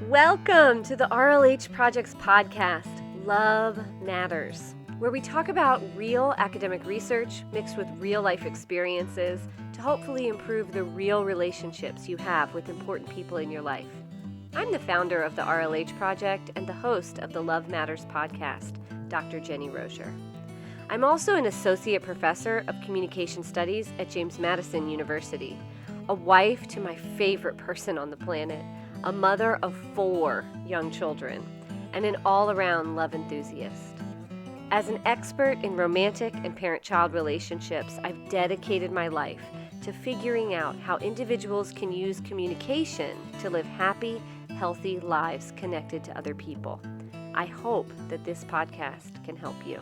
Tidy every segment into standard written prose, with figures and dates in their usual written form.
Welcome to the RLH Project's podcast, Love Matters, where we talk about real academic research mixed with real life experiences to hopefully improve the real relationships you have with important people in your life. I'm the founder of the RLH Project and the host of the Love Matters podcast, Dr. Jenny Rosier. I'm also an associate professor of communication studies at James Madison University, a wife to my favorite person on the planet, a mother of 4 young children, and an all-around love enthusiast. As an expert in romantic and parent-child relationships, I've dedicated my life to figuring out how individuals can use communication to live happy, healthy lives connected to other people. I hope that this podcast can help you.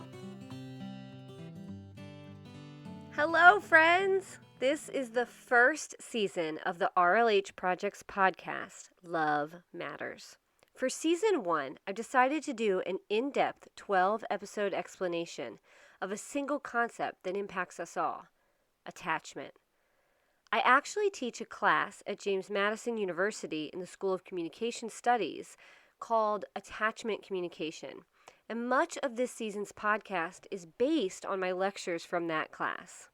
Hello, friends! This is the first season of the RLH Project's podcast, Love Matters. For season 1, I've decided to do an in-depth 12-episode explanation of a single concept that impacts us all, attachment. I actually teach a class at James Madison University in the School of Communication Studies called Attachment Communication, and much of this season's podcast is based on my lectures from that class.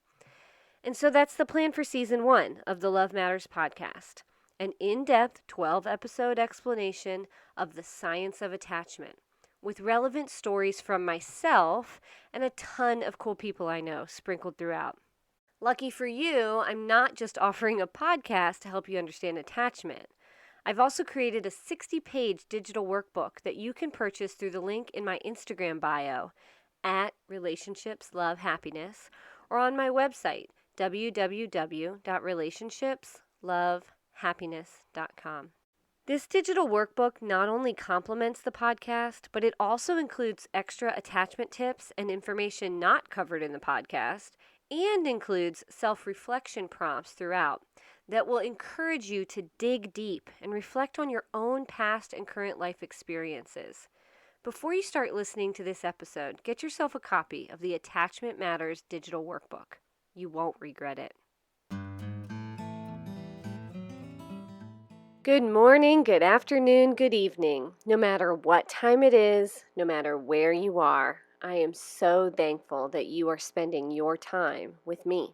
And so that's the plan for season 1 of the Love Matters podcast, an in-depth 12-episode explanation of the science of attachment with relevant stories from myself and a ton of cool people I know sprinkled throughout. Lucky for you, I'm not just offering a podcast to help you understand attachment. I've also created a 60-page digital workbook that you can purchase through the link in my Instagram bio at Relationships Love Happiness or on my website, www.relationshipslovehappiness.com. This digital workbook not only complements the podcast, but it also includes extra attachment tips and information not covered in the podcast, and includes self-reflection prompts throughout that will encourage you to dig deep and reflect on your own past and current life experiences. Before you start listening to this episode, get yourself a copy of the Attachment Matters digital workbook. You won't regret it. Good morning, good afternoon, good evening. No matter what time it is, no matter where you are, I am so thankful that you are spending your time with me.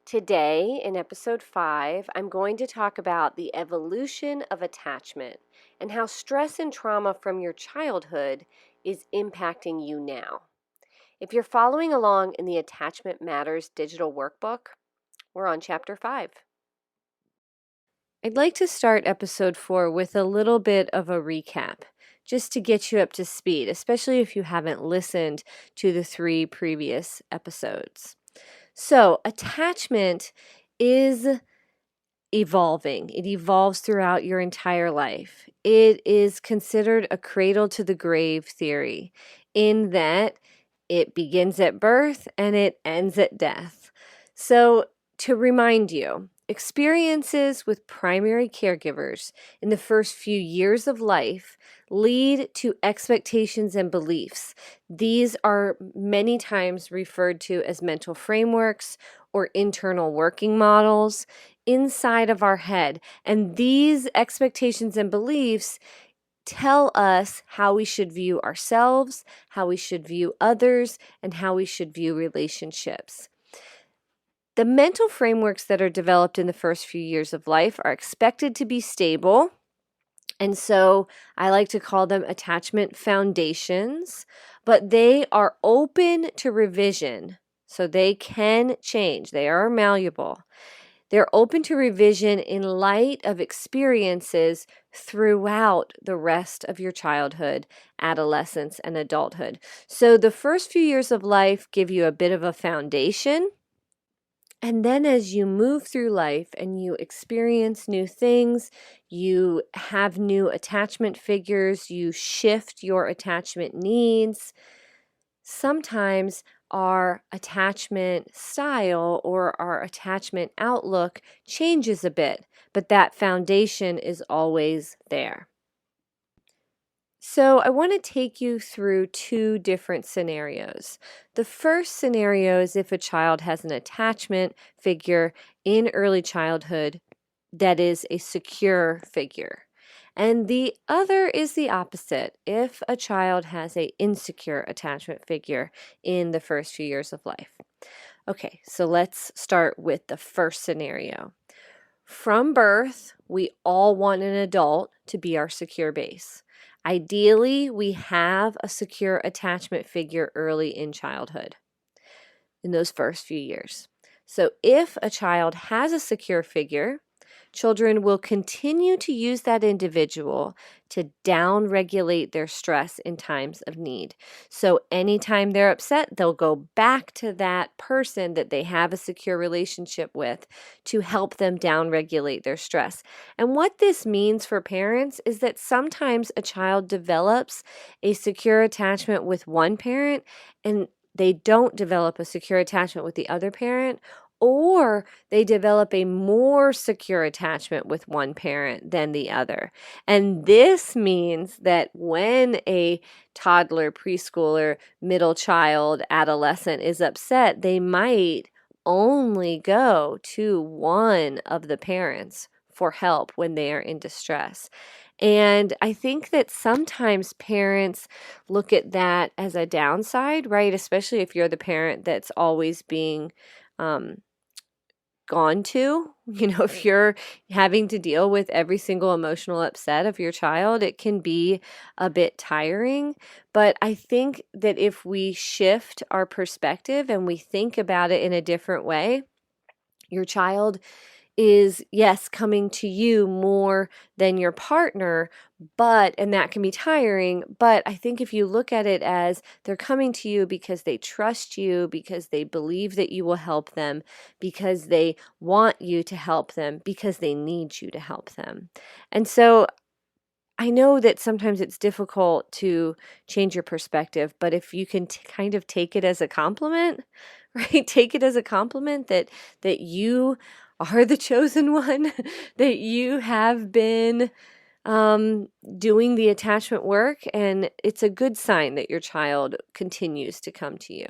Today, in episode 5, I'm going to talk about the evolution of attachment and how stress and trauma from your childhood is impacting you now. If you're following along in the Attachment Matters digital workbook, we're on chapter 5. I'd like to start episode 4 with a little bit of a recap, just to get you up to speed, especially if you haven't listened to the 3 previous episodes. So, attachment is evolving. It evolves throughout your entire life. It is considered a cradle to the grave theory, in that it begins at birth and it ends at death. So, to remind you, experiences with primary caregivers in the first few years of life lead to expectations and beliefs. These are many times referred to as mental frameworks or internal working models inside of our head. And these expectations and beliefs tell us how we should view ourselves, how we should view others, and how we should view relationships. The mental frameworks that are developed in the first few years of life are expected to be stable, and so I like to call them attachment foundations, but they are open to revision, so they can change. They are malleable. They're open to revision in light of experiences throughout the rest of your childhood, adolescence, and adulthood. So the first few years of life give you a bit of a foundation. And then as you move through life and you experience new things, you have new attachment figures, you shift your attachment needs, sometimes our attachment style or our attachment outlook changes a bit, but that foundation is always there. So I want to take you through 2 different scenarios. The first scenario is if a child has an attachment figure in early childhood that is a secure figure. And the other is the opposite. If a child has an insecure attachment figure in the first few years of life. Okay, so let's start with the first scenario. From birth, we all want an adult to be our secure base. Ideally, we have a secure attachment figure early in childhood, in those first few years. So if a child has a secure figure, children will continue to use that individual to down-regulate their stress in times of need. So anytime they're upset, they'll go back to that person that they have a secure relationship with to help them down-regulate their stress. And what this means for parents is that sometimes a child develops a secure attachment with one parent and they don't develop a secure attachment with the other parent, or they develop a more secure attachment with one parent than the other. And this means that when a toddler, preschooler, middle child, adolescent is upset, they might only go to one of the parents for help when they are in distress. And I think that sometimes parents look at that as a downside, right? Especially if you're the parent that's always being gone to. If you're having to deal with every single emotional upset of your child, it can be a bit tiring. But I think that if we shift our perspective and we think about it in a different way, your child is, yes, coming to you more than your partner, and that can be tiring. But I think if you look at it as they're coming to you because they trust you, because they believe that you will help them, because they want you to help them, because they need you to help them. And so I know that sometimes it's difficult to change your perspective, but if you can kind of take it as a compliment, right? Take it as a compliment that you are the chosen one, that you have been doing the attachment work, and it's a good sign that your child continues to come to you.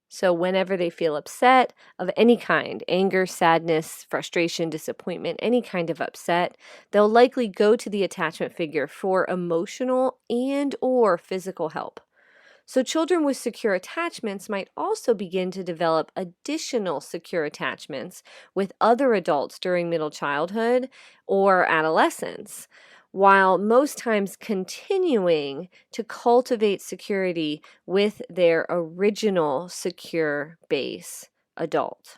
So whenever they feel upset of any kind, anger, sadness, frustration, disappointment, any kind of upset, they'll likely go to the attachment figure for emotional and or physical help. So children with secure attachments might also begin to develop additional secure attachments with other adults during middle childhood or adolescence, while most times continuing to cultivate security with their original secure base adult.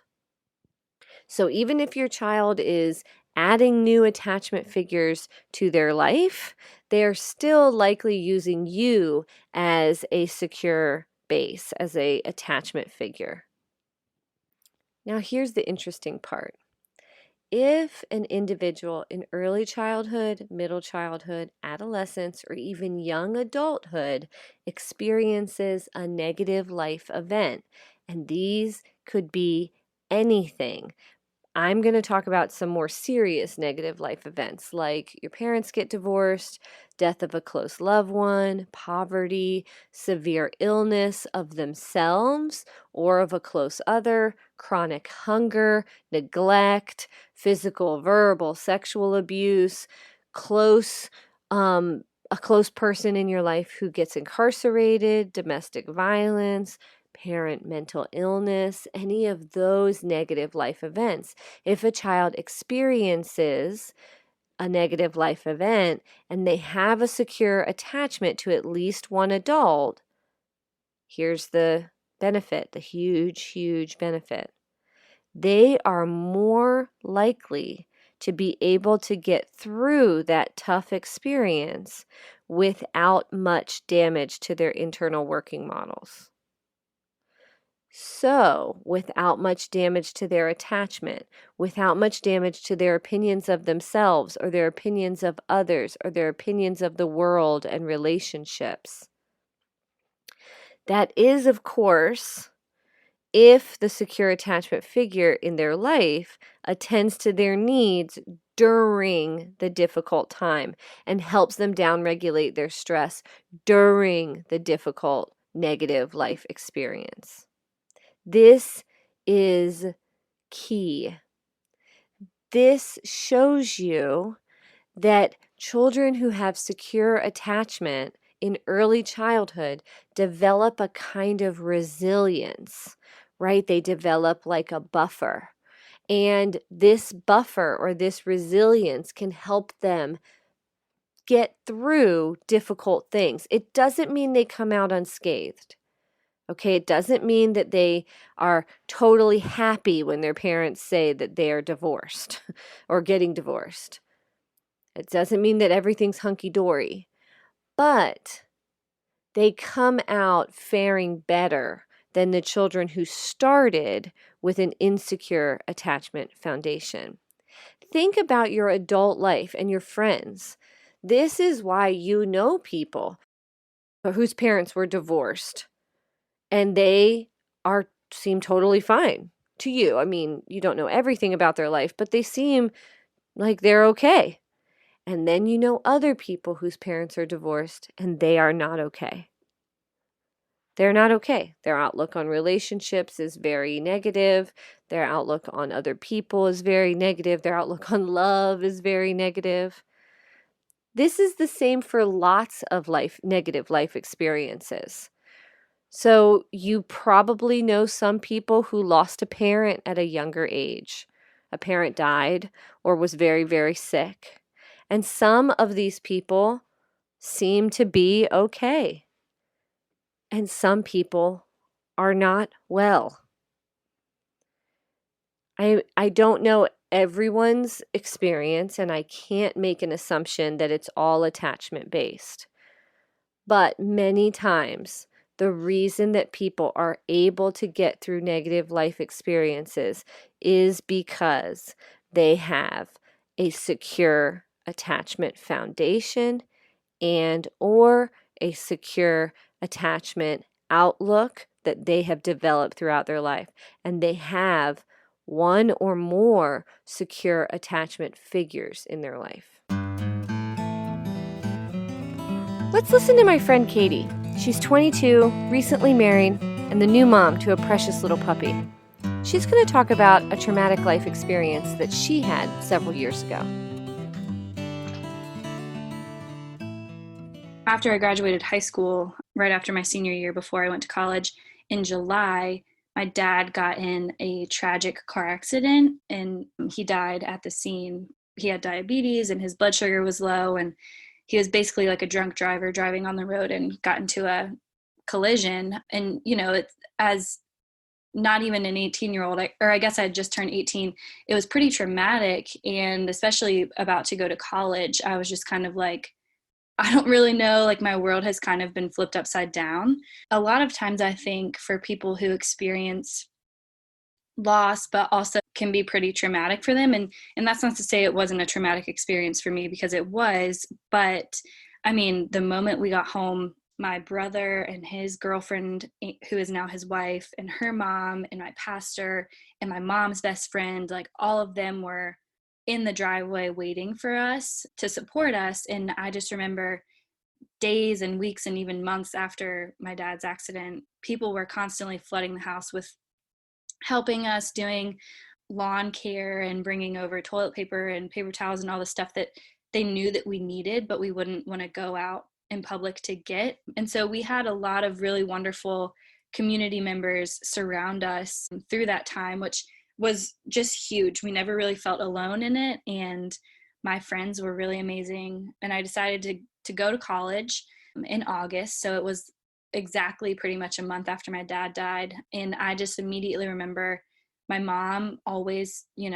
So even if your child is adding new attachment figures to their life, they are still likely using you as a secure base, as a attachment figure. Now here's the interesting part. If an individual in early childhood, middle childhood, adolescence, or even young adulthood experiences a negative life event, and these could be anything. I'm going to talk about some more serious negative life events like your parents get divorced, death of a close loved one, poverty, severe illness of themselves or of a close other, chronic hunger, neglect, physical, verbal, sexual abuse, close a close person in your life who gets incarcerated, domestic violence, parent mental illness, any of those negative life events. If a child experiences a negative life event and they have a secure attachment to at least one adult, here's the benefit, the huge, huge benefit. They are more likely to be able to get through that tough experience without much damage to their internal working models. So, without much damage to their attachment, without much damage to their opinions of themselves or their opinions of others or their opinions of the world and relationships. That is, of course, if the secure attachment figure in their life attends to their needs during the difficult time and helps them downregulate their stress during the difficult negative life experience. This is key. This shows you that children who have secure attachment in early childhood develop a kind of resilience, right? They develop like a buffer. And this buffer or this resilience can help them get through difficult things. It doesn't mean they come out unscathed. Okay, it doesn't mean that they are totally happy when their parents say that they are divorced or getting divorced. It doesn't mean that everything's hunky dory, but they come out faring better than the children who started with an insecure attachment foundation. Think about your adult life and your friends. This is why you know people whose parents were divorced and they seem totally fine to you. I mean, you don't know everything about their life, but they seem like they're okay. And then you know other people whose parents are divorced and they are not okay. They're not okay. Their outlook on relationships is very negative. Their outlook on other people is very negative. Their outlook on love is very negative. This is the same for lots of negative life experiences. So you probably know some people who lost a parent at a younger age. A parent died or was very, very sick. And some of these people seem to be okay. And some people are not well. I don't know everyone's experience, and I can't make an assumption that it's all attachment based. But many times, the reason that people are able to get through negative life experiences is because they have a secure attachment foundation and or a secure attachment outlook that they have developed throughout their life. And they have one or more secure attachment figures in their life. Let's listen to my friend Katie. She's 22, recently married, and the new mom to a precious little puppy. She's going to talk about a traumatic life experience that she had several years ago. After I graduated high school, right after my senior year before I went to college, in July, my dad got in a tragic car accident and he died at the scene. He had diabetes and his blood sugar was low, and he was basically like a drunk driver driving on the road and got into a collision. And, it's as not even an 18-year-old, or I guess I had just turned 18. It was pretty traumatic. And especially about to go to college, I was just kind of like, I don't really know, like my world has kind of been flipped upside down. A lot of times I think for people who experience loss, but also can be pretty traumatic for them. And that's not to say it wasn't a traumatic experience for me, because it was. But I mean, the moment we got home, my brother and his girlfriend, who is now his wife, and her mom, and my pastor, and my mom's best friend, like all of them were in the driveway waiting for us to support us. And I just remember days and weeks and even months after my dad's accident, people were constantly flooding the house with helping us, doing lawn care and bringing over toilet paper and paper towels and all the stuff that they knew that we needed, but we wouldn't want to go out in public to get. And so we had a lot of really wonderful community members surround us through that time, which was just huge. We never really felt alone in it. And my friends were really amazing. And I decided to go to college in August. So it was exactly pretty much a month after my dad died. And I just immediately remember my mom always, we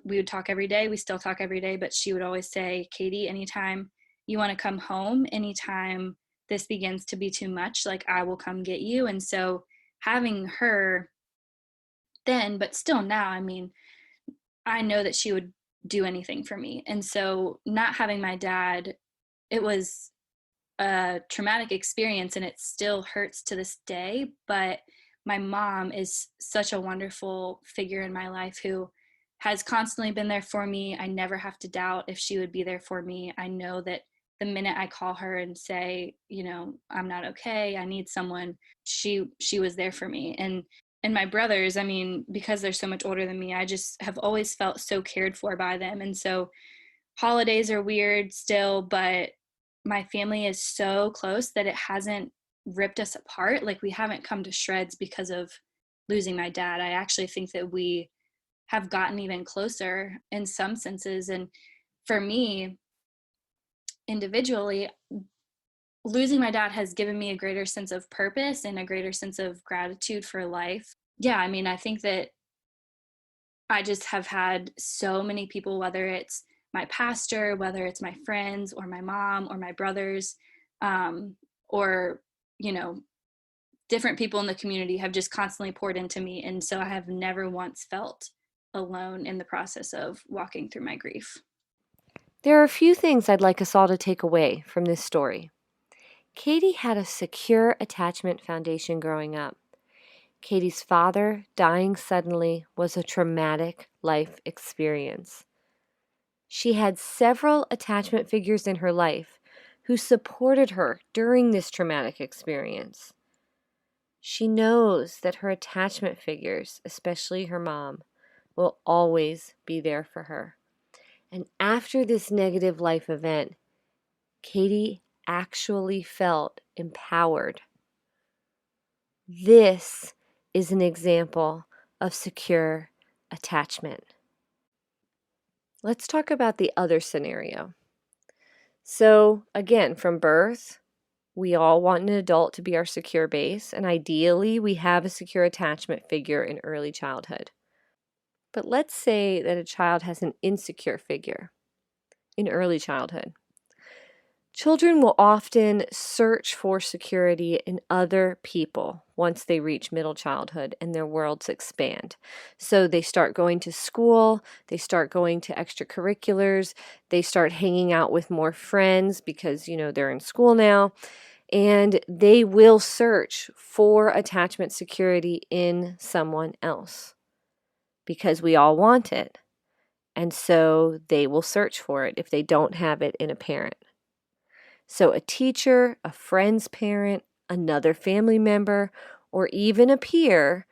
would talk every day. We still talk every day, but she would always say, Katie, anytime you want to come home, anytime this begins to be too much, like I will come get you. And so having her then, but still now, I mean, I know that she would do anything for me. And so not having my dad, it was a traumatic experience and it still hurts to this day. But my mom is such a wonderful figure in my life who has constantly been there for me. I never have to doubt if she would be there for me. I know that the minute I call her and say, I'm not okay, I need someone, she was there for me. And my brothers, I mean, because they're so much older than me, I just have always felt so cared for by them. And so holidays are weird still, but my family is so close that it hasn't ripped us apart. Like we haven't come to shreds because of losing my dad. I actually think that we have gotten even closer in some senses. And for me, individually, losing my dad has given me a greater sense of purpose and a greater sense of gratitude for life. Yeah, I mean, I think that I just have had so many people, whether it's my pastor, whether it's my friends or my mom or my brothers, or, you know, different people in the community have just constantly poured into me. And so I have never once felt alone in the process of walking through my grief. There are a few things I'd like us all to take away from this story. Katie had a secure attachment foundation growing up. Katie's father dying suddenly was a traumatic life experience. She had several attachment figures in her life who supported her during this traumatic experience. She knows that her attachment figures, especially her mom, will always be there for her. And after this negative life event, Katie actually felt empowered. This is an example of secure attachment. Let's talk about the other scenario. So, again, from birth, we all want an adult to be our secure base, and ideally, we have a secure attachment figure in early childhood. But let's say that a child has an insecure figure in early childhood. Children will often search for security in other people once they reach middle childhood and their worlds expand. So they start going to school, they start going to extracurriculars, they start hanging out with more friends because, they're in school now, and they will search for attachment security in someone else because we all want it. And so they will search for it if they don't have it in a parent. So a teacher, a friend's parent, another family member, or even a peer,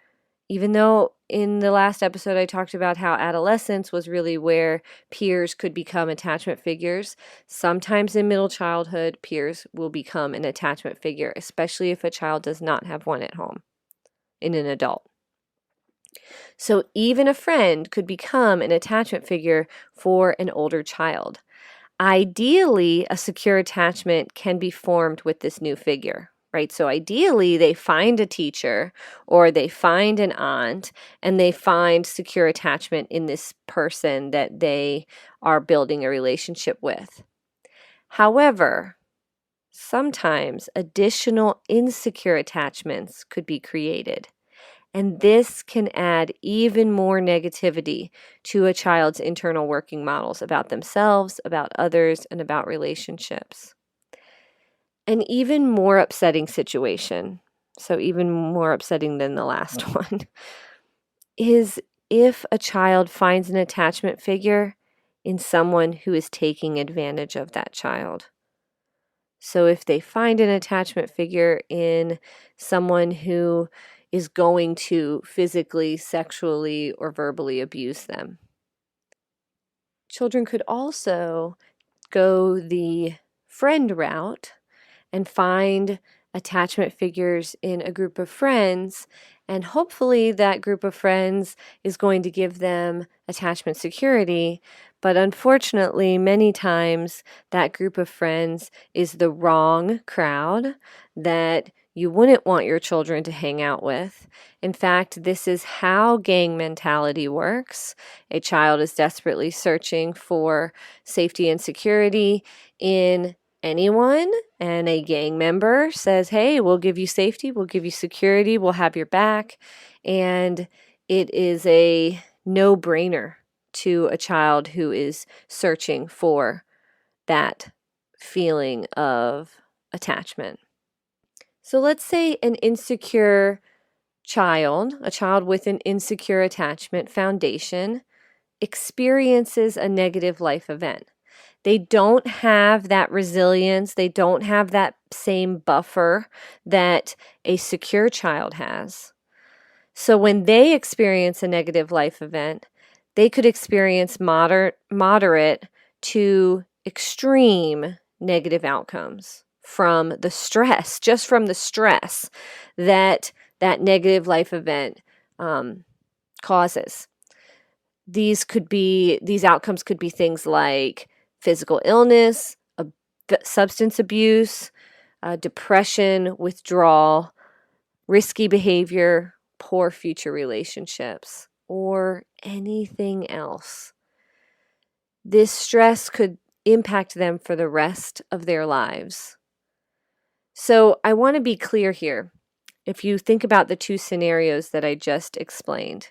even though in the last episode I talked about how adolescence was really where peers could become attachment figures, sometimes in middle childhood, peers will become an attachment figure, especially if a child does not have one at home in an adult. So even a friend could become an attachment figure for an older child. Ideally, a secure attachment can be formed with this new figure, right? So ideally, they find a teacher or they find an aunt and they find secure attachment in this person that they are building a relationship with. However, sometimes additional insecure attachments could be created. And this can add even more negativity to a child's internal working models about themselves, about others, and about relationships. An even more upsetting situation, so even more upsetting than the last one, is if a child finds an attachment figure in someone who is taking advantage of that child. So if they find an attachment figure in someone who is going to physically, sexually, or verbally abuse them. Children could also go the friend route and find attachment figures in a group of friends, and hopefully that group of friends is going to give them attachment security. But unfortunately, many times that group of friends is the wrong crowd that you wouldn't want your children to hang out with. In fact, this is how gang mentality works. A child is desperately searching for safety and security in anyone, and a gang member says, hey, we'll give you safety, we'll give you security, we'll have your back. And it is a no-brainer to a child who is searching for that feeling of attachment. So let's say an insecure child, a child with an insecure attachment foundation, experiences a negative life event. They don't have that resilience. They don't have that same buffer that a secure child has. So when they experience a negative life event, they could experience moderate to extreme negative outcomes from the stress, just from the stress that that negative life event causes. These outcomes could be things like physical illness, substance abuse, depression, withdrawal, risky behavior, poor future relationships, or anything else. This stress could impact them for the rest of their lives. So I want to be clear here. If you think about the two scenarios that I just explained,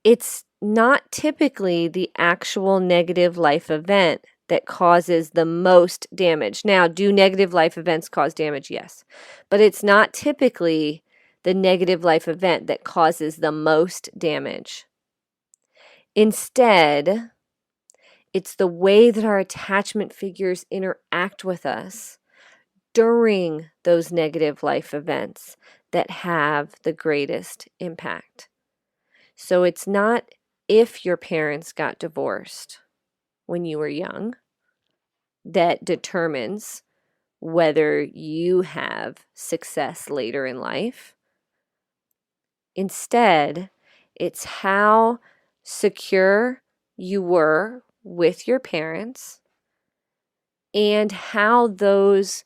it's not typically the actual negative life event that causes the most damage. Now, do negative life events cause damage? Yes. But it's not typically the negative life event that causes the most damage. Instead, it's the way that our attachment figures interact with us during those negative life events that have the greatest impact. So it's not if your parents got divorced when you were young that determines whether you have success later in life. Instead, it's how secure you were with your parents and how those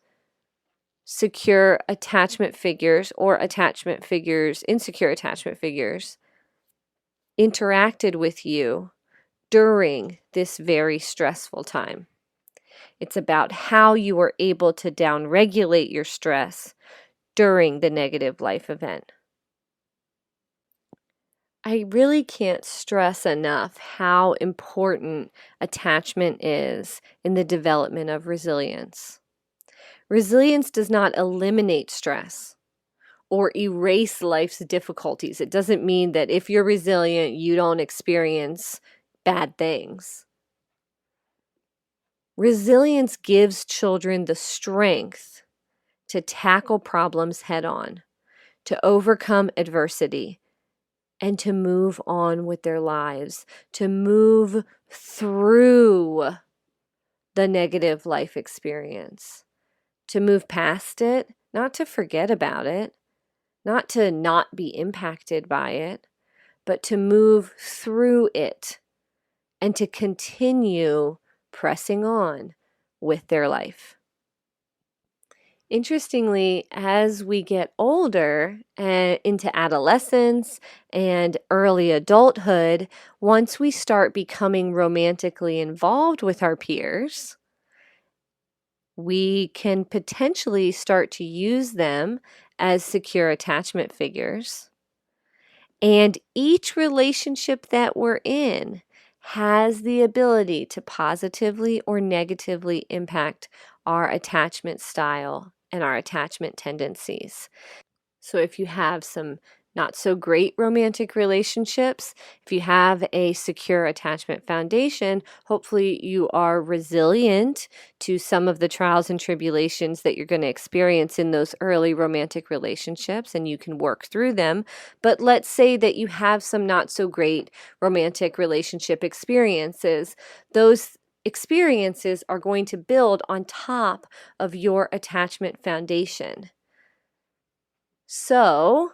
secure attachment figures or insecure attachment figures interacted with you during this very stressful time. It's about how you were able to downregulate your stress during the negative life event. I really can't stress enough how important attachment is in the development of resilience. Resilience does not eliminate stress or erase life's difficulties. It doesn't mean that if you're resilient, you don't experience bad things. Resilience gives children the strength to tackle problems head on, to overcome adversity, and to move on with their lives, to move through the negative life experience, to move past it, not to forget about it, not to not be impacted by it, but to move through it and to continue pressing on with their life. Interestingly, as we get older and into adolescence and early adulthood, once we start becoming romantically involved with our peers, we can potentially start to use them as secure attachment figures. And each relationship that we're in has the ability to positively or negatively impact our attachment style and our attachment tendencies. So if you have some not so great romantic relationships, if you have a secure attachment foundation, hopefully you are resilient to some of the trials and tribulations that you're going to experience in those early romantic relationships and you can work through them. But let's say that you have some not so great romantic relationship experiences. Those experiences are going to build on top of your attachment foundation. So,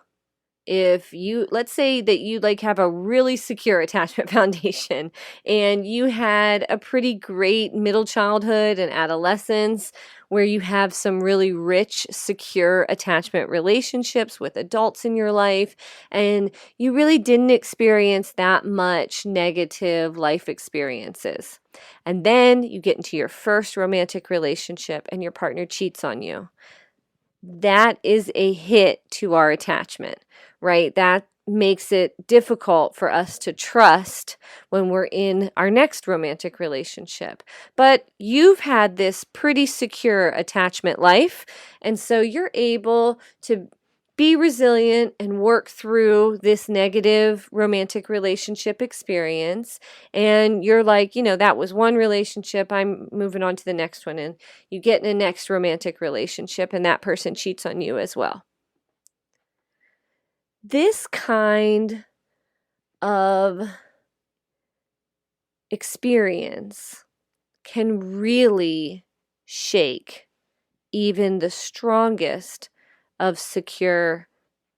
let's say that you have a really secure attachment foundation and you had a pretty great middle childhood and adolescence where you have some really rich, secure attachment relationships with adults in your life, and you really didn't experience that much negative life experiences. And then you get into your first romantic relationship and your partner cheats on you. That is a hit to our attachment, right? That makes it difficult for us to trust when we're in our next romantic relationship. But you've had this pretty secure attachment life, and so you're able to be resilient and work through this negative romantic relationship experience. And you're like, that was one relationship, I'm moving on to the next one. And you get in a next romantic relationship and that person cheats on you as well. This kind of experience can really shake even the strongest of secure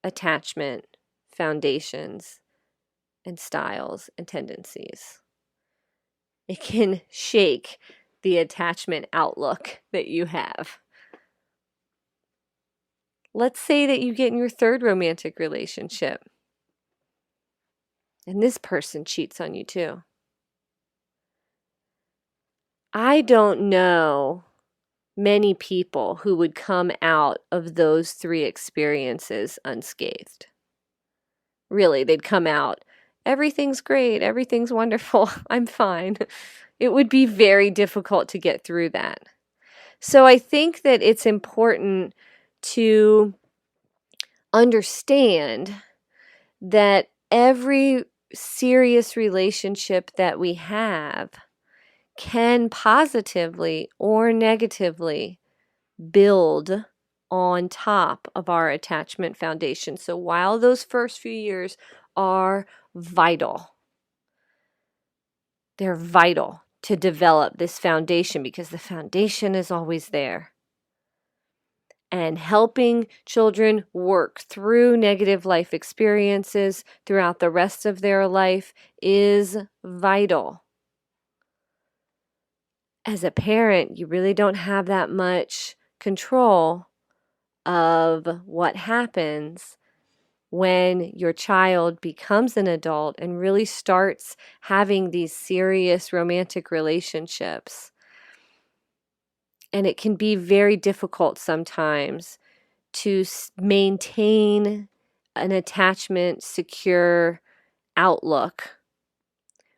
attachment foundations and styles and tendencies. It can shake the attachment outlook that you have. Let's say that you get in your third romantic relationship and this person cheats on you too. I don't know many people who would come out of those three experiences unscathed. Really, they'd come out, everything's great, everything's wonderful, I'm fine. It would be very difficult to get through that. So I think that it's important to understand that every serious relationship that we have can positively or negatively build on top of our attachment foundation. So while those first few years are vital, they're vital to develop this foundation because the foundation is always there. And helping children work through negative life experiences throughout the rest of their life is vital. As a parent, you really don't have that much control of what happens when your child becomes an adult and really starts having these serious romantic relationships. And it can be very difficult sometimes to maintain an attachment secure outlook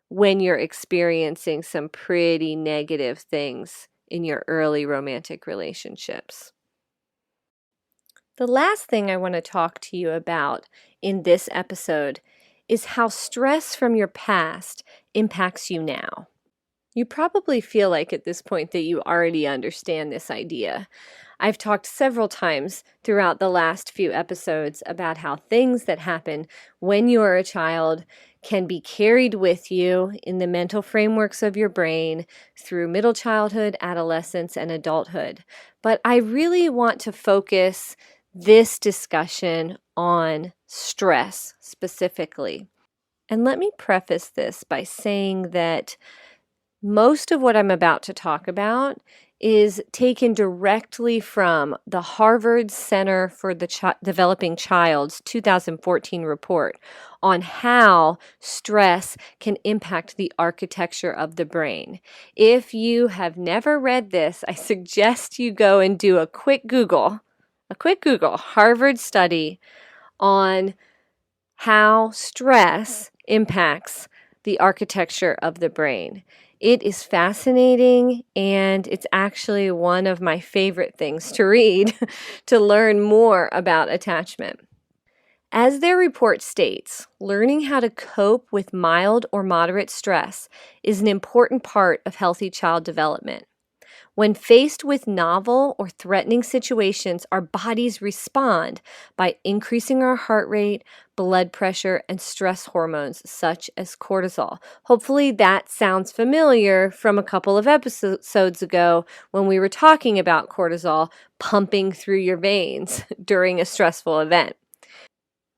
when you're experiencing some pretty negative things in your early romantic relationships. The last thing I want to talk to you about in this episode is how stress from your past impacts you now. You probably feel like at this point that you already understand this idea. I've talked several times throughout the last few episodes about how things that happen when you are a child can be carried with you in the mental frameworks of your brain through middle childhood, adolescence, and adulthood. But I really want to focus this discussion on stress specifically. And let me preface this by saying that most of what I'm about to talk about is taken directly from the Harvard Center for the Developing Child's 2014 report on how stress can impact the architecture of the brain. If you have never read this, I suggest you go and do a quick Google, Harvard study on how stress impacts the architecture of the brain. It is fascinating, and it's actually one of my favorite things to read to learn more about attachment. As their report states, learning how to cope with mild or moderate stress is an important part of healthy child development. When faced with novel or threatening situations, our bodies respond by increasing our heart rate, blood pressure, and stress hormones such as cortisol. Hopefully that sounds familiar from a couple of episodes ago when we were talking about cortisol pumping through your veins during a stressful event.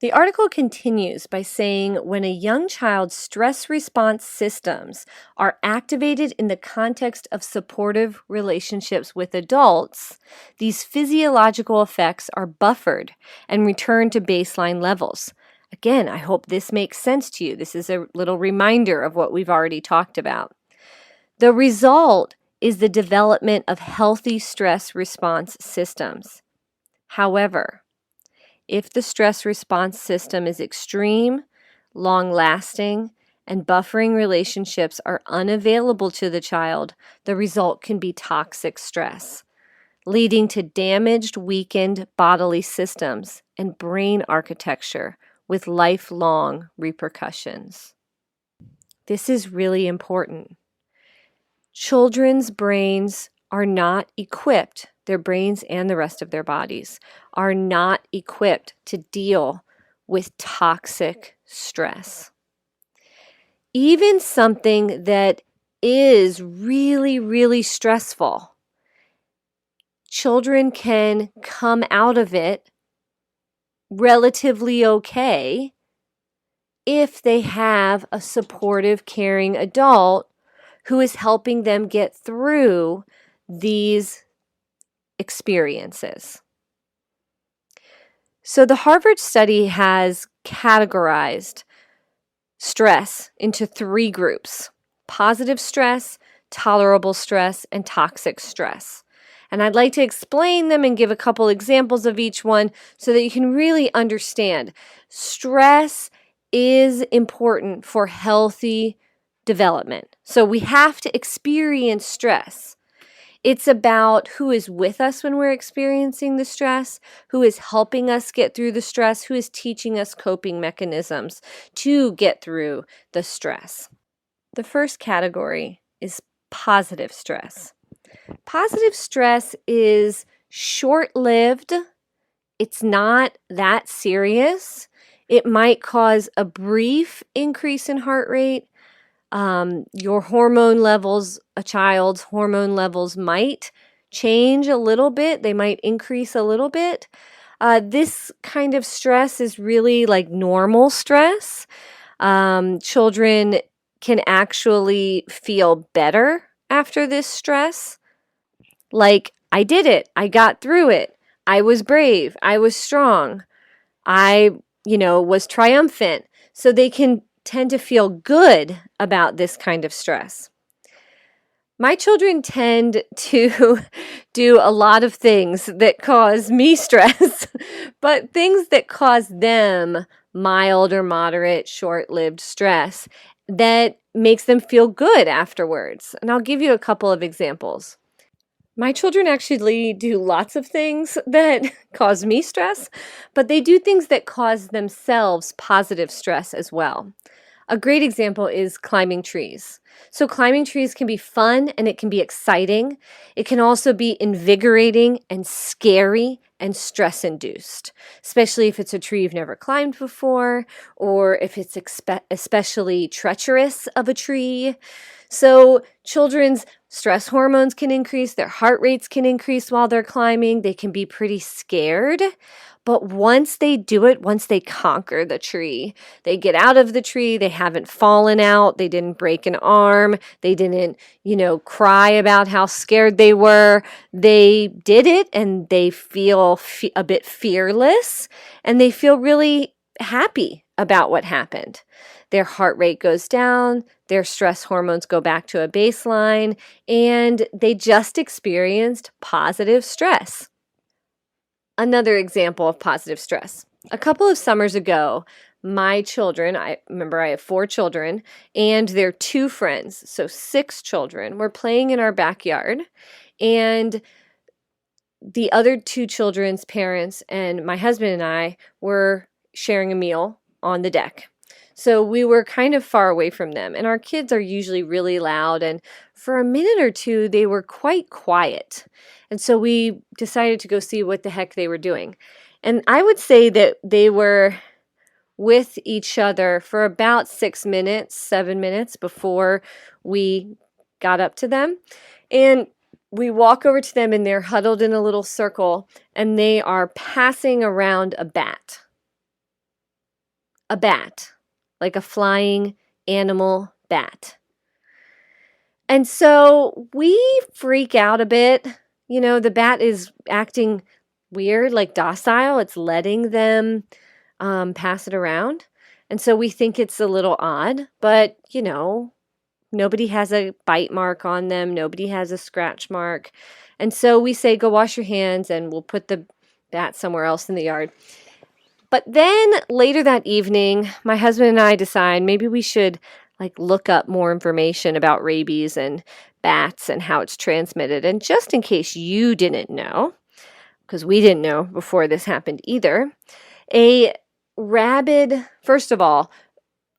The article continues by saying when a young child's stress response systems are activated in the context of supportive relationships with adults, these physiological effects are buffered and return to baseline levels. Again, I hope this makes sense to you. This is a little reminder of what we've already talked about. The result is the development of healthy stress response systems. However, if the stress response system is extreme, long-lasting, and buffering relationships are unavailable to the child, the result can be toxic stress, leading to damaged, weakened bodily systems and brain architecture with lifelong repercussions. This is really important. Children's brains are not equipped, their brains and the rest of their bodies are not equipped to deal with toxic stress. Even something that is really, really stressful, children can come out of it relatively okay if they have a supportive, caring adult who is helping them get through these experiences. So the Harvard study has categorized stress into 3 groups: positive stress, tolerable stress, and toxic stress. And I'd like to explain them and give a couple examples of each one so that you can really understand. Stress is important for healthy development. So we have to experience stress. It's about who is with us when we're experiencing the stress, who is helping us get through the stress, who is teaching us coping mechanisms to get through the stress. The first category is positive stress. Positive stress is short-lived. It's not that serious. It might cause a brief increase in heart rate. Your hormone levels, a child's hormone levels might change a little bit. They might increase a little bit. This kind of stress is really like normal stress. Children can actually feel better after this stress. Like, I did it. I got through it. I was brave. I was strong. I, was triumphant. So they can tend to feel good about this kind of stress. My children tend to do a lot of things that cause me stress, but things that cause them mild or moderate, short-lived stress that makes them feel good afterwards. And I'll give you a couple of examples. My children actually do lots of things that cause me stress, but they do things that cause themselves positive stress as well. A great example is climbing trees. So climbing trees can be fun and it can be exciting. It can also be invigorating and scary and stress-induced, especially if it's a tree you've never climbed before, or if it's especially treacherous of a tree. So children's stress hormones can increase, their heart rates can increase while they're climbing. They can be pretty scared. But once they do it, once they conquer the tree, they get out of the tree, they haven't fallen out, they didn't break an arm, they didn't, cry about how scared they were. They did it and they feel a bit fearless and they feel really happy about what happened. Their heart rate goes down, their stress hormones go back to a baseline, and they just experienced positive stress. Another example of positive stress. A couple of summers ago, my children, I have 4 children, and their 2 friends, so 6 children, were playing in our backyard, and the other 2 children's parents and my husband and I were sharing a meal on the deck. So we were kind of far away from them, and our kids are usually really loud, and for a minute or two they were quite quiet. And so we decided to go see what the heck they were doing. And I would say that they were with each other for about 6 minutes, 7 minutes before we got up to them. And we walk over to them and they're huddled in a little circle and they are passing around a bat. A bat. Like a flying animal bat. And so we freak out a bit. The bat is acting weird, like docile. It's letting them pass it around. And so we think it's a little odd, but nobody has a bite mark on them. Nobody has a scratch mark. And so we say, go wash your hands and we'll put the bat somewhere else in the yard. But then later that evening, my husband and I decide maybe we should look up more information about rabies and bats and how it's transmitted. And just in case you didn't know, because we didn't know before this happened either, a rabid, first of all,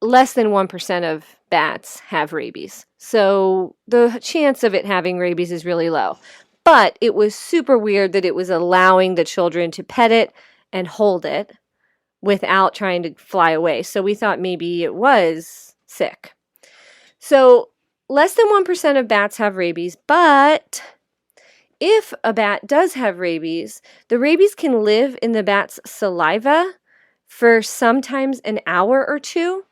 less than 1% of bats have rabies. So the chance of it having rabies is really low. But it was super weird that it was allowing the children to pet it and hold it without trying to fly away. So we thought maybe it was sick. So less than 1% of bats have rabies, but if a bat does have rabies, the rabies can live in the bat's saliva for sometimes an hour or two.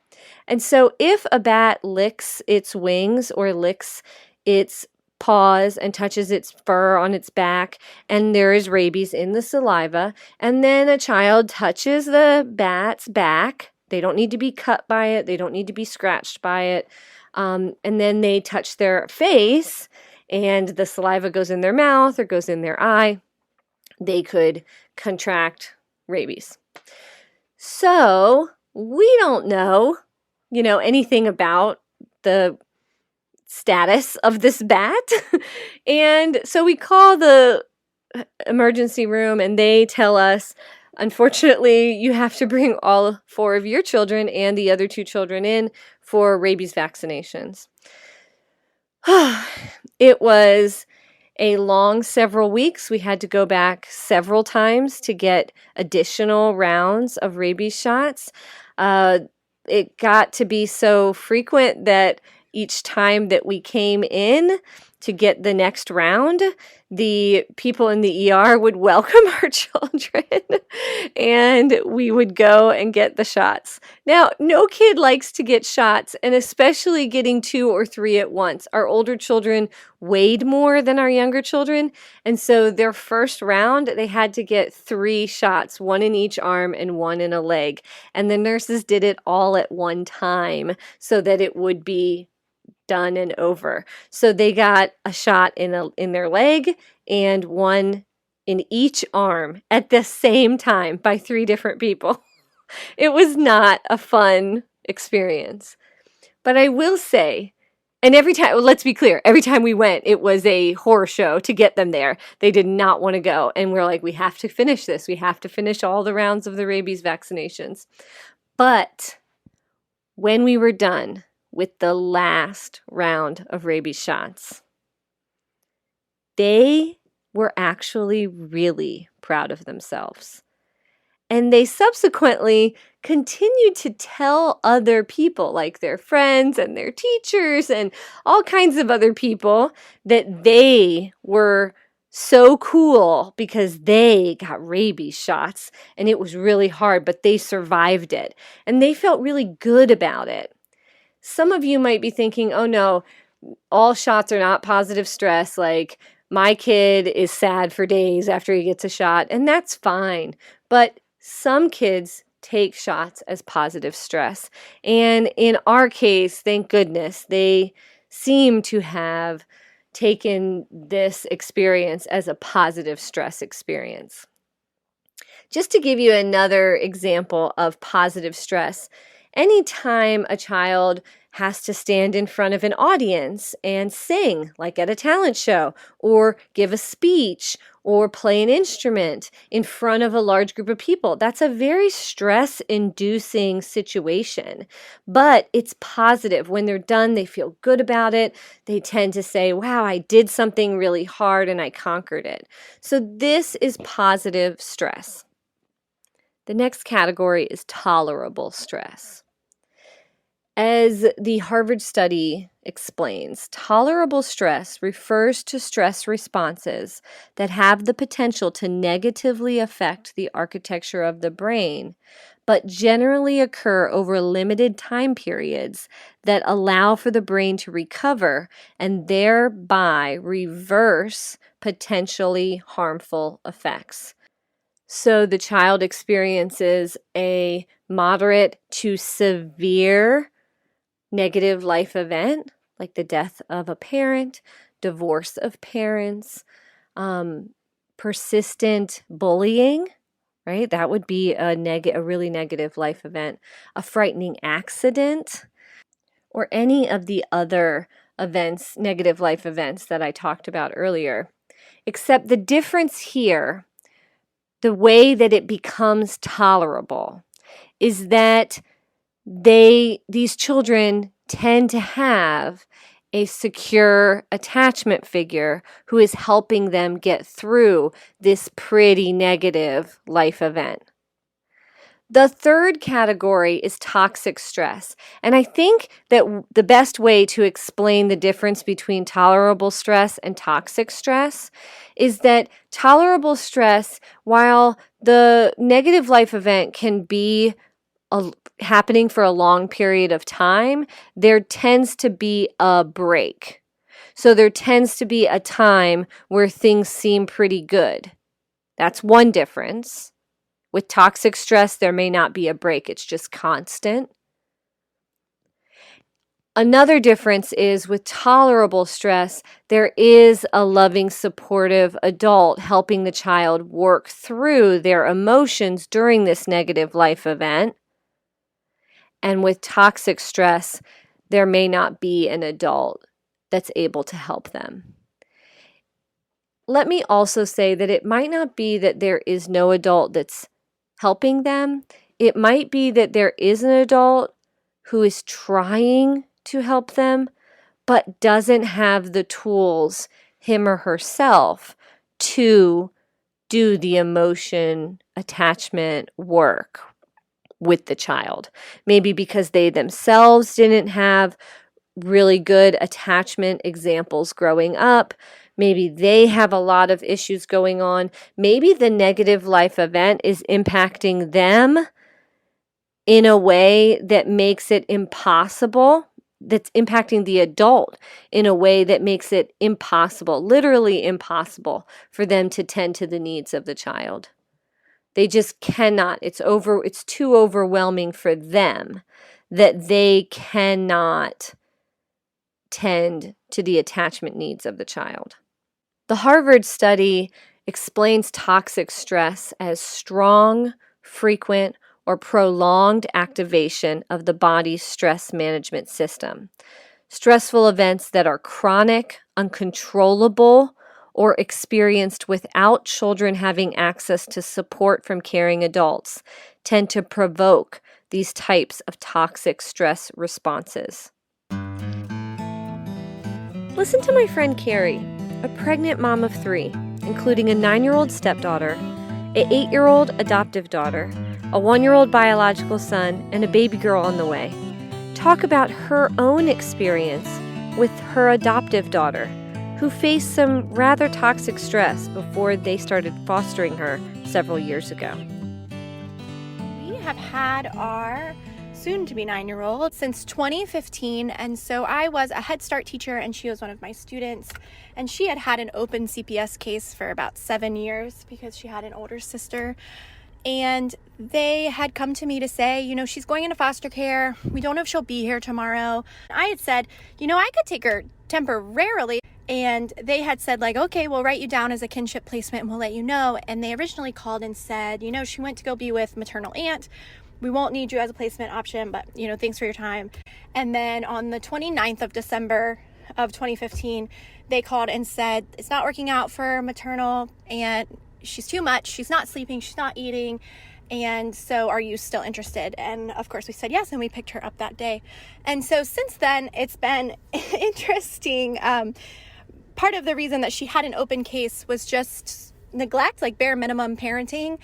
And so if a bat licks its wings or licks its paws and touches its fur on its back, and there is rabies in the saliva, and then a child touches the bat's back, they don't need to be cut by it, they don't need to be scratched by it, and then they touch their face, and the saliva goes in their mouth or goes in their eye, they could contract rabies. So we don't know, anything about the status of this bat. And so we call the emergency room and they tell us, unfortunately, you have to bring all 4 of your children and the other 2 children in for rabies vaccinations. It was a long several weeks. We had to go back several times to get additional rounds of rabies shots. It got to be so frequent that each time that we came in to get the next round, the people in the ER would welcome our children and we would go and get the shots. Now, no kid likes to get shots, and especially getting 2 or 3 at once. Our older children weighed more than our younger children, and so their first round, they had to get 3 shots, 1 in each arm and 1 in a leg. And the nurses did it all at one time so that it would be done and over. So they got a shot in their leg and 1 in each arm at the same time by 3 different people. It was not a fun experience. But I will say, and every time, let's be clear, every time we went, it was a horror show to get them there. They did not want to go. And we're like, we have to finish this. We have to finish all the rounds of the rabies vaccinations. But when we were done with the last round of rabies shots, they were actually really proud of themselves. And they subsequently continued to tell other people, like their friends and their teachers and all kinds of other people, that they were so cool because they got rabies shots and it was really hard, but they survived it. And they felt really good about it. Some of you might be thinking, oh no, all shots are not positive stress. Like, my kid is sad for days after he gets a shot, and that's fine. But some kids take shots as positive stress. And in our case, thank goodness, they seem to have taken this experience as a positive stress experience. Just to give you another example of positive stress, anytime a child has to stand in front of an audience and sing, like at a talent show, or give a speech, or play an instrument in front of a large group of people, that's a very stress-inducing situation. But it's positive. When they're done, they feel good about it. They tend to say, wow, I did something really hard and I conquered it. So this is positive stress. The next category is tolerable stress. As the Harvard study explains, tolerable stress refers to stress responses that have the potential to negatively affect the architecture of the brain, but generally occur over limited time periods that allow for the brain to recover and thereby reverse potentially harmful effects. So the child experiences a moderate to severe negative life event, like the death of a parent, divorce of parents, persistent bullying, right? That would be a really negative life event, a frightening accident, or any of the other events, negative life events that I talked about earlier. Except the difference here, the way that it becomes tolerable, is that these children tend to have a secure attachment figure who is helping them get through this pretty negative life event. The third category is toxic stress. And I think that the best way to explain the difference between tolerable stress and toxic stress is that tolerable stress, while the negative life event can be happening for a long period of time, there tends to be a break. So there tends to be a time where things seem pretty good. That's one difference. With toxic stress, there may not be a break. It's just constant. Another difference is with tolerable stress, there is a loving, supportive adult helping the child work through their emotions during this negative life event. And with toxic stress, there may not be an adult that's able to help them. Let me also say that it might not be that there is no adult that's helping them. It might be that there is an adult who is trying to help them, but doesn't have the tools, him or herself, to do the emotion attachment work with the child. Maybe because they themselves didn't have really good attachment examples growing up. Maybe they have a lot of issues going on. Maybe the negative life event is impacting them in a way that makes it impossible, that's impacting the adult in a way that makes it impossible, literally impossible, for them to tend to the needs of the child. They just cannot. It's too overwhelming for them that they cannot tend to the attachment needs of the child. The Harvard study explains toxic stress as strong, frequent, or prolonged activation of the body's stress management system. Stressful events that are chronic, uncontrollable, or experienced without children having access to support from caring adults tend to provoke these types of toxic stress responses. Listen to my friend Carrie, a pregnant mom of 3, including a 9-year-old stepdaughter, an 8-year-old adoptive daughter, a 1-year-old biological son, and a baby girl on the way. Talk about her own experience with her adoptive daughter, who faced some rather toxic stress before they started fostering her several years ago. We have had our soon-to-be 9-year-old since 2015, and so I was a Head Start teacher and she was one of my students, and she had had an open CPS case for about 7 years because she had an older sister. And they had come to me to say, she's going into foster care. We don't know if she'll be here tomorrow. I had said, I could take her temporarily. And they had said, okay, we'll write you down as a kinship placement and we'll let you know. And they originally called and said, she went to go be with maternal aunt. We won't need you as a placement option, but, thanks for your time. And then on the 29th of December of 2015, they called and said, it's not working out for maternal aunt. She's too much. She's not sleeping. She's not eating. And so are you still interested? And of course we said yes, and we picked her up that day. And so since then, it's been interesting. Part of the reason that she had an open case was just neglect, bare minimum parenting.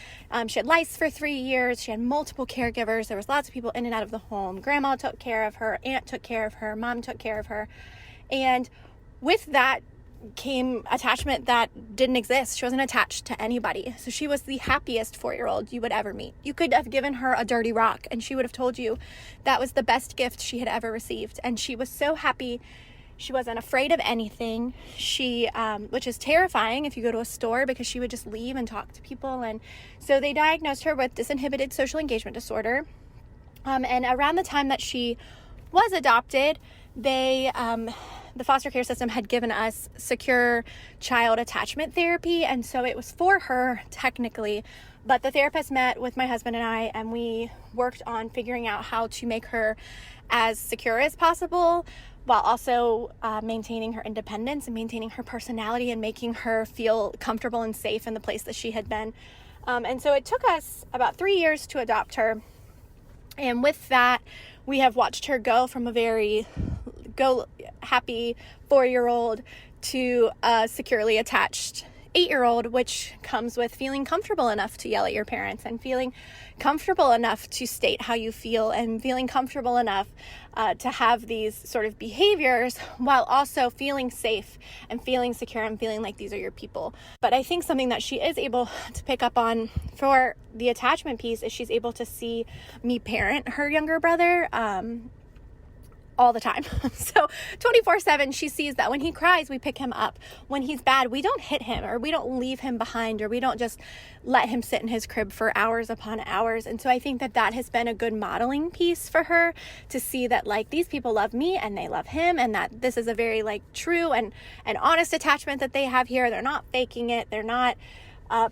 She had lice for 3 years. She had multiple caregivers. There was lots of people in and out of the home. Grandma took care of her. Aunt took care of her. Mom took care of her. And with that came attachment that didn't exist. She wasn't attached to anybody. So she was the happiest 4-year-old you would ever meet. You could have given her a dirty rock and she would have told you that was the best gift she had ever received. And she was so happy. She wasn't afraid of anything. She, which is terrifying if you go to a store, because she would just leave and talk to people. And so they diagnosed her with disinhibited social engagement disorder. And around the time that she was adopted, the foster care system had given us secure child attachment therapy. And so it was for her technically, but the therapist met with my husband and I, and we worked on figuring out how to make her as secure as possible, while also maintaining her independence and maintaining her personality and making her feel comfortable and safe in the place that she had been. And so it took us about 3 years to adopt her. And with that, we have watched her go from a very happy 4-year-old to a securely attached 8-year-old, which comes with feeling comfortable enough to yell at your parents and feeling comfortable enough to state how you feel and feeling comfortable enough to have these sort of behaviors while also feeling safe and feeling secure and feeling like these are your people. But I think something that she is able to pick up on for the attachment piece is she's able to see me parent her younger brother all the time. So 24/7, she sees that when he cries, we pick him up. When he's bad, we don't hit him, or we don't leave him behind, or we don't just let him sit in his crib for hours upon hours. And so I think that that has been a good modeling piece for her to see that like these people love me and they love him, and that this is a very like true and honest attachment that they have here. They're not faking it. They're not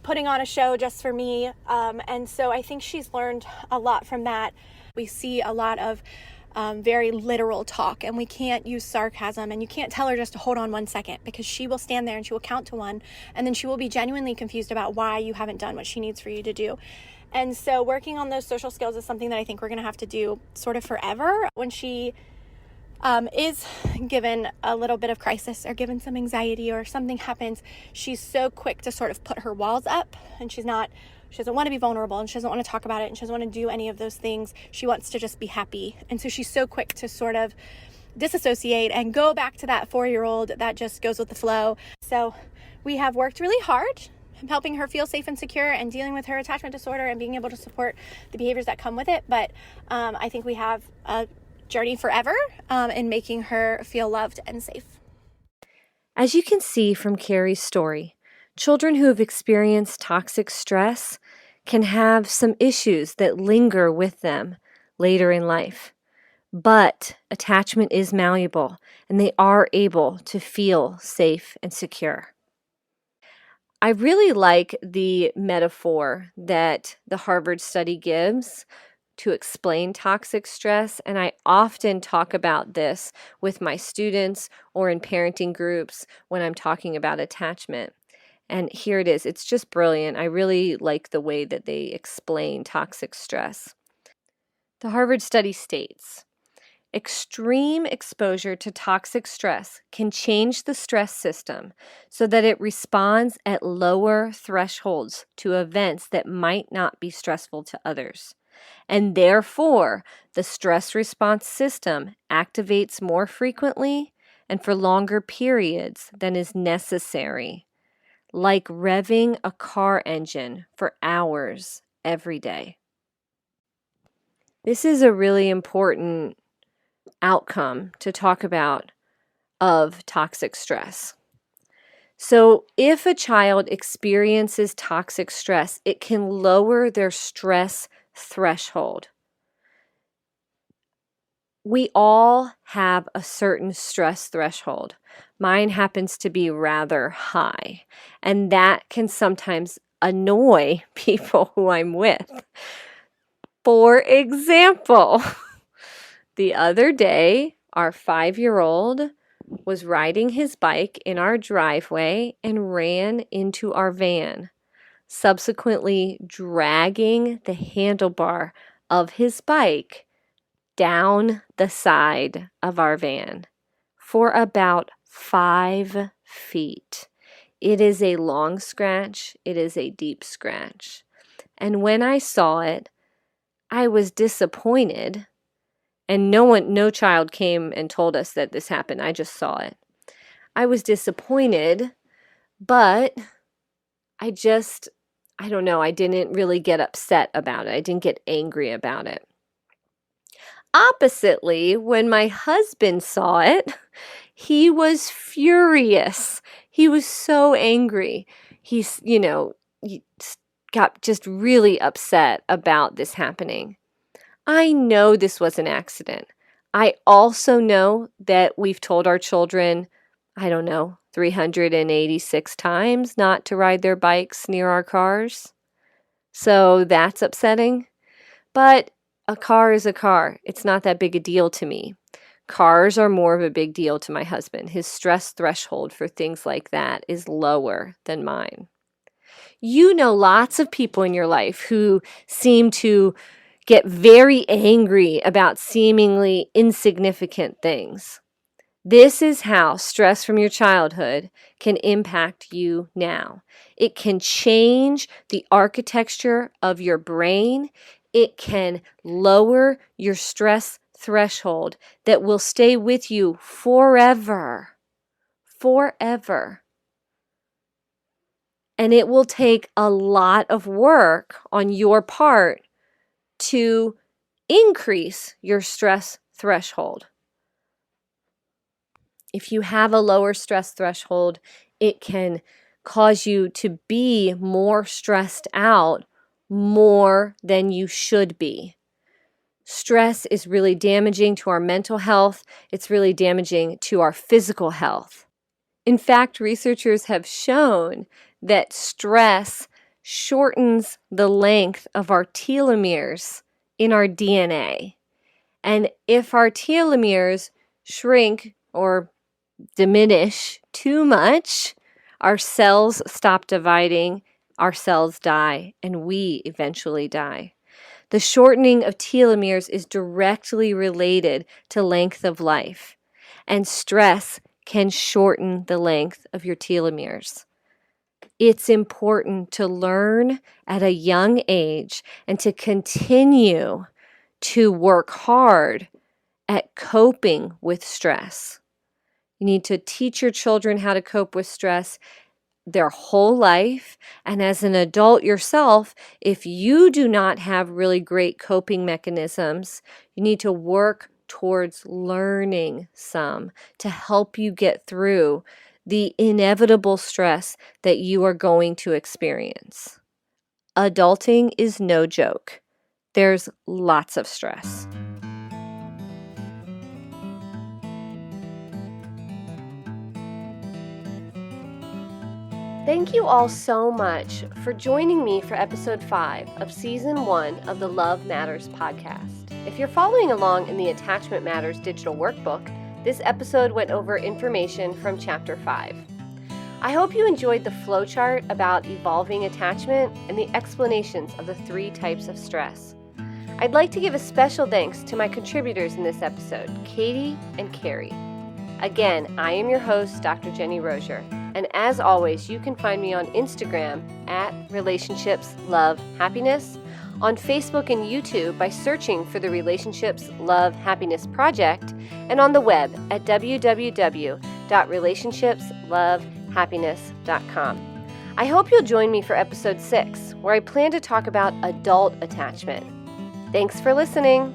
putting on a show just for me. And so I think she's learned a lot from that. We see a lot of very literal talk, and we can't use sarcasm, and you can't tell her just to hold on 1 second, because she will stand there and she will count to 1, and then she will be genuinely confused about why you haven't done what she needs for you to do. And so working on those social skills is something that I think we're going to have to do sort of forever. When she is given a little bit of crisis or given some anxiety or something happens, she's so quick to sort of put her walls up, and she doesn't want to be vulnerable, and she doesn't want to talk about it, and she doesn't want to do any of those things. She wants to just be happy. And so she's so quick to sort of disassociate and go back to that 4-year-old that just goes with the flow. So we have worked really hard helping her feel safe and secure and dealing with her attachment disorder and being able to support the behaviors that come with it. But I think we have a journey forever in making her feel loved and safe. As you can see from Carrie's story, children who have experienced toxic stress can have some issues that linger with them later in life. But attachment is malleable, and they are able to feel safe and secure. I really like the metaphor that the Harvard study gives to explain toxic stress, and I often talk about this with my students or in parenting groups when I'm talking about attachment. And here it is. It's just brilliant. I really like the way that they explain toxic stress. The Harvard study states, extreme exposure to toxic stress can change the stress system so that it responds at lower thresholds to events that might not be stressful to others. And therefore, the stress response system activates more frequently and for longer periods than is necessary, like revving a car engine for hours every day. This is a really important outcome to talk about of toxic stress. So if a child experiences toxic stress, it can lower their stress threshold. We all have a certain stress threshold. Mine happens to be rather high, and that can sometimes annoy people who I'm with. For example, the other day, our 5-year-old was riding his bike in our driveway and ran into our van, subsequently dragging the handlebar of his bike down the side of our van for about 5 feet. It is a long scratch. It is a deep scratch. And when I saw it, I was disappointed. And no child came and told us that this happened. I just saw it. I was disappointed, but I don't know, I didn't really get upset about it. I didn't get angry about it. Oppositely, when my husband saw it, he was furious. He was so angry. He got just really upset about this happening. I know this was an accident. I also know that we've told our children, 386 times not to ride their bikes near our cars. So that's upsetting. But a car is a car. It's not that big a deal to me. Cars are more of a big deal to my husband. His stress threshold for things like that is lower than mine. You know lots of people in your life who seem to get very angry about seemingly insignificant things. This is how stress from your childhood can impact you now. It can change the architecture of your brain. It can lower your stress threshold that will stay with you forever. Forever. And it will take a lot of work on your part to increase your stress threshold. If you have a lower stress threshold, it can cause you to be more stressed out more than you should be. Stress is really damaging to our mental health. It's really damaging to our physical health. In fact, researchers have shown that stress shortens the length of our telomeres in our DNA. And if our telomeres shrink or diminish too much, our cells stop dividing, our cells die, and we eventually die. The shortening of telomeres is directly related to length of life, and stress can shorten the length of your telomeres. It's important to learn at a young age and to continue to work hard at coping with stress. You need to teach your children how to cope with stress their whole life. And as an adult yourself, if you do not have really great coping mechanisms, you need to work towards learning some to help you get through the inevitable stress that you are going to experience. Adulting is no joke. There's lots of stress. Thank you all so much for joining me for episode 5 of season 1 of the Love Matters podcast. If you're following along in the Attachment Matters digital workbook, this episode went over information from chapter 5. I hope you enjoyed the flowchart about evolving attachment and the explanations of the 3 types of stress. I'd like to give a special thanks to my contributors in this episode, Katie and Carrie. Again, I am your host, Dr. Jenny Rosier, and as always, you can find me on Instagram at Relationships Love Happiness, on Facebook and YouTube by searching for the Relationships Love Happiness Project, and on the web at www.relationshipslovehappiness.com. I hope you'll join me for episode 6, where I plan to talk about adult attachment. Thanks for listening.